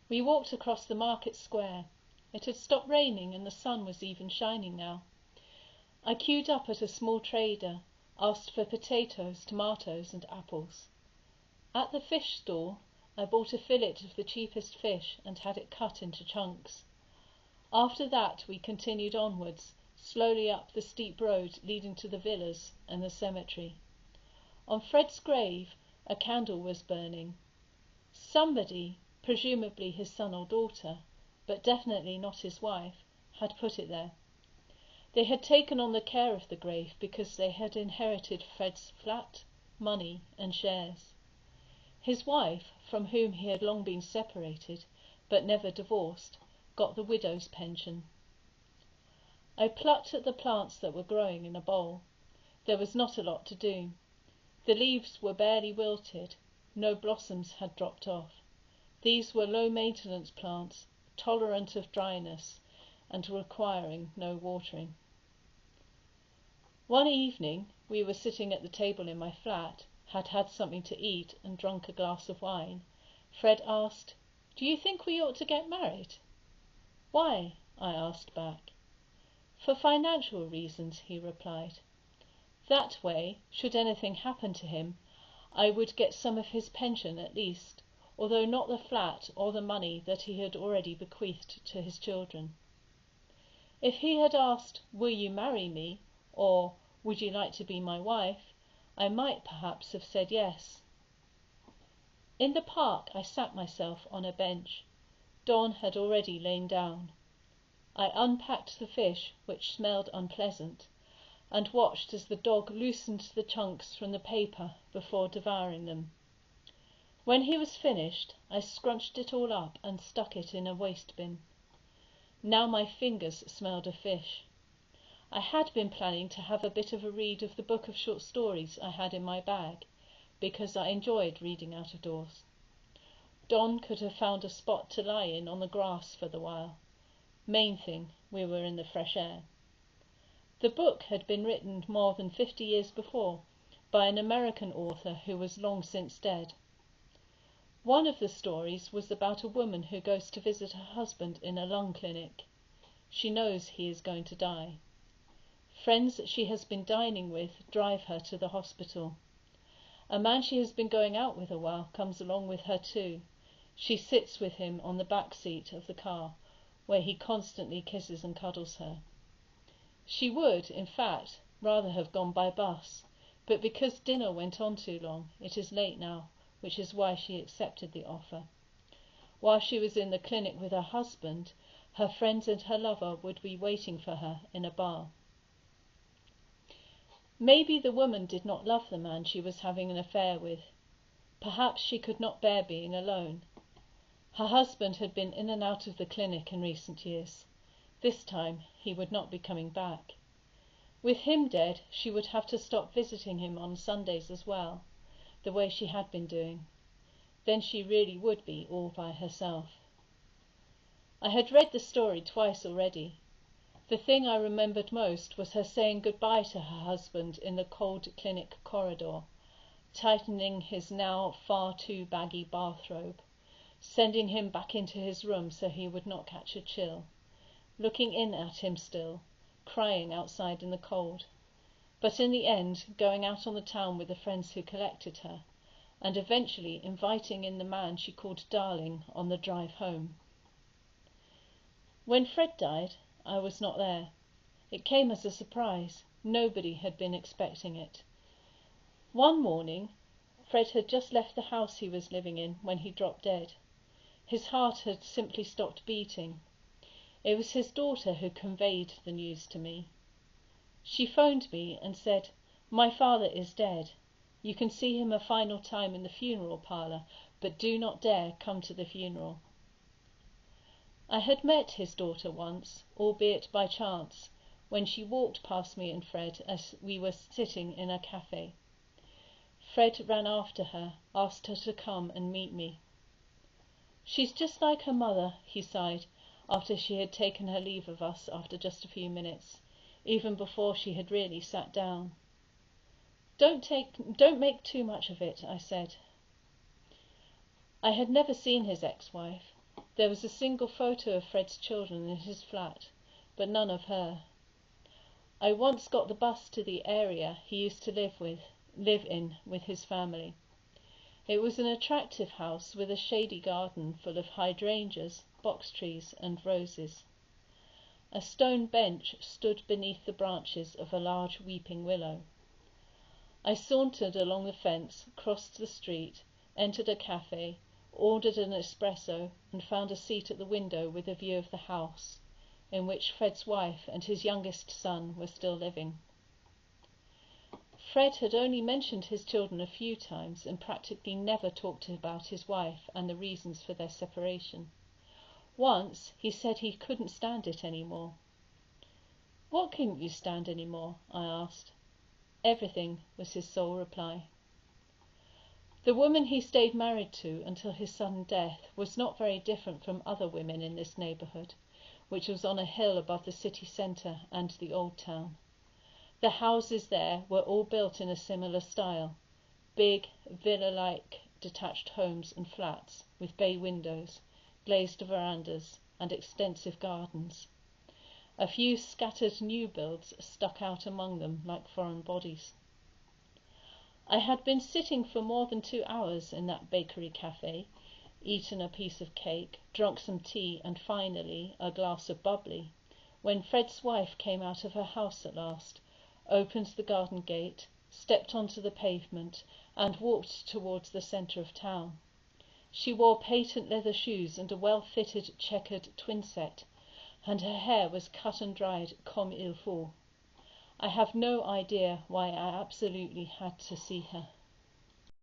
We walked across the market square. It had stopped raining and the sun was even shining now. I queued up at a small trader, asked for potatoes, tomatoes and apples. At the fish stall, I bought a fillet of the cheapest fish and had it cut into chunks. After that we continued onwards, slowly up the steep road leading to the villas and the cemetery. On Fred's grave a candle was burning. Somebody, presumably his son or daughter, but definitely not his wife, had put it there. They had taken on the care of the grave because they had inherited Fred's flat, money and shares. His wife, from whom he had long been separated, but never divorced, got the widow's pension. I plucked at the plants that were growing in a bowl. There was not a lot to do. The leaves were barely wilted, no blossoms had dropped off. These were low-maintenance plants, tolerant of dryness, and requiring no watering. One evening, we were sitting at the table in my flat, had had something to eat and drunk a glass of wine. Fred asked, "Do you think we ought to get married?" "Why?" I asked back. "For financial reasons," he replied. "That way, should anything happen to him, I would get some of his pension at least, although not the flat or the money that he had already bequeathed to his children." If he had asked, "Will you marry me?" or "Would you like to be my wife?" I might perhaps have said yes. In the park I sat myself on a bench. Dawn had already lain down. I unpacked the fish, which smelled unpleasant, and watched as the dog loosened the chunks from the paper before devouring them. When he was finished, I scrunched it all up and stuck it in a waste bin. Now my fingers smelled of fish. I had been planning to have a bit of a read of the book of short stories I had in my bag, because I enjoyed reading out of doors. Don could have found a spot to lie in on the grass for the while. Main thing, we were in the fresh air. The book had been written more than 50 years before by an American author who was long since dead. One of the stories was about a woman who goes to visit her husband in a lung clinic. She knows he is going to die. Friends she has been dining with drive her to the hospital. A man she has been going out with a while comes along with her too. She sits with him on the back seat of the car, where he constantly kisses and cuddles her. She would, in fact, rather have gone by bus, but because dinner went on too long, it is late now, which is why she accepted the offer. While she was in the clinic with her husband, her friends and her lover would be waiting for her in a bar. Maybe the woman did not love the man she was having an affair with. Perhaps she could not bear being alone. Her husband had been in and out of the clinic in recent years. This time he would not be coming back. With him dead, she would have to stop visiting him on Sundays as well, the way she had been doing. Then she really would be all by herself. I had read the story twice already. The thing I remembered most was her saying goodbye to her husband in the cold clinic corridor, tightening his now far too baggy bathrobe, sending him back into his room so he would not catch a chill, looking in at him still, crying outside in the cold, but in the end going out on the town with the friends who collected her, and eventually inviting in the man she called darling on the drive home. When Fred died, I was not there. It came as a surprise. Nobody had been expecting it. One morning, Fred had just left the house he was living in when he dropped dead. His heart had simply stopped beating. It was his daughter who conveyed the news to me. She phoned me and said, "My father is dead. You can see him a final time in the funeral parlour, but do not dare come to the funeral." I had met his daughter once, albeit by chance, when she walked past me and Fred as we were sitting in a cafe. Fred ran after her, asked her to come and meet me. "She's just like her mother," he sighed, after she had taken her leave of us after just a few minutes, even before she had really sat down. Don't make too much of it," I said. I had never seen his ex-wife. There was a single photo of Fred's children in his flat, but none of her. I once got the bus to the area he used to live in with his family. It was an attractive house with a shady garden full of hydrangeas, box trees and roses. A stone bench stood beneath the branches of a large weeping willow. I sauntered along the fence, crossed the street, entered a cafe, ordered an espresso, and found a seat at the window with a view of the house, in which Fred's wife and his youngest son were still living. Fred had only mentioned his children a few times and practically never talked about his wife and the reasons for their separation. Once he said he couldn't stand it anymore. "What couldn't you stand anymore?" I asked. "Everything," was his sole reply. The woman he stayed married to until his sudden death was not very different from other women in this neighbourhood, which was on a hill above the city centre and the old town. The houses there were all built in a similar style, big, villa-like detached homes and flats with bay windows, glazed verandas and extensive gardens. A few scattered new builds stuck out among them like foreign bodies. I had been sitting for more than 2 hours in that bakery cafe, eaten a piece of cake, drunk some tea and finally a glass of bubbly, when Fred's wife came out of her house at last, opened the garden gate, stepped onto the pavement and walked towards the centre of town. She wore patent leather shoes and a well-fitted checkered twin set, and her hair was cut and dried comme il faut. I have no idea why I absolutely had to see her.